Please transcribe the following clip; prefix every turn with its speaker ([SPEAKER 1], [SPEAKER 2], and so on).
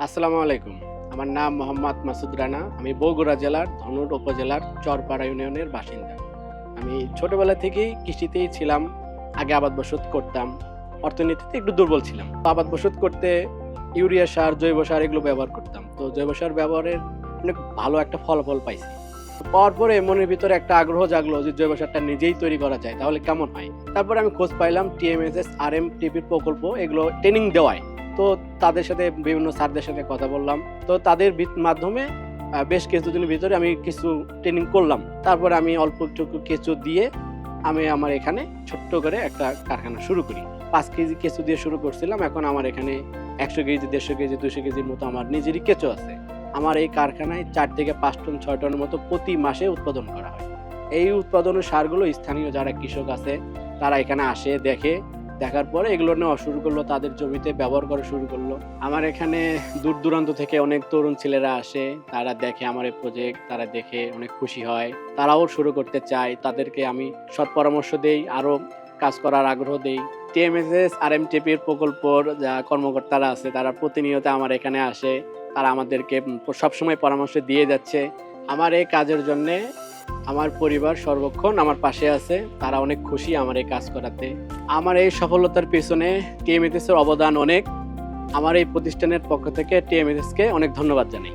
[SPEAKER 1] আসসালামু আলাইকুম। আমার নাম মোহাম্মদ মাসুদ রানা। আমি বগুড়া জেলার ধনুর উপজেলার চরপাড়া ইউনিয়নের বাসিন্দা। আমি ছোটবেলা থেকেই কৃষিতেই ছিলাম। আগে আবাদ বসত করতাম। অর্থনীতিতে একটু দুর্বল ছিলাম। আবাদ বসত করতে ইউরিয়া সার, জৈব সার এগুলো ব্যবহার করতাম। তো জৈব সার ব্যবহারের অনেক ভালো একটা ফলাফল পাইছি। পাওয়ার পরে মনের ভিতরে একটা আগ্রহ জাগলো যে জৈব সারটা নিজেই তৈরি করা যায়, তাহলে কেমন হয়? তারপরে আমি খোঁজ পাইলাম TMSS RMTP প্রকল্প এগুলো ট্রেনিং দেওয়ায়। তো তাদের সাথে বিভিন্ন স্যারদের সাথে কথা বললাম। তো তাদের মাধ্যমে বেশ কিছুদিনের ভিতরে আমি কিছু ট্রেনিং করলাম। তারপরে আমি অল্প একটু কেঁচো দিয়ে আমি আমার এখানে ছোট্ট করে একটা কারখানা শুরু করি। ৫ কেজি কেঁচো দিয়ে শুরু করছিলাম। এখন আমার এখানে ১০০ কেজি, ১৫০ কেজি, ২০০ কেজির মতো আমার নিজেরই কেঁচো আছে। আমার এই কারখানায় ৪ থেকে ৫ টন ৬ টনের মতো প্রতি মাসে উৎপাদন করা হয়। এই উৎপাদনের সারগুলো স্থানীয় যারা কৃষক আছে তারা এখানে আসে, দেখার পরে এগুলো নেওয়া শুরু করলো, তাদের জমিতে ব্যবহার করা শুরু করলো। আমার এখানে দূর দূরান্ত থেকে অনেক তরুণ ছেলেরা আসে, তারা দেখে আমার এই প্রজেক্ট, তারা দেখে অনেক খুশি হয়, তারাও শুরু করতে চায়। তাদেরকে আমি সৎ পরামর্শ দেই, আরও কাজ করার আগ্রহ দেই। TMSS RMTPর প্রকল্পর যা কর্মকর্তারা আছে তারা প্রতিনিয়ত আমার এখানে আসে, তারা আমাদেরকে সবসময় পরামর্শ দিয়ে যাচ্ছে। আমার এই কাজের জন্যে আমার পরিবার সর্বক্ষণ আমার পাশে আছে, তারা অনেক খুশি আমার এই কাজ করাতে। আমার এই সফলতার পেছনে TMSS এর অবদান অনেক। আমার এই প্রতিষ্ঠানের পক্ষ থেকে TMSS কে অনেক ধন্যবাদ জানাই।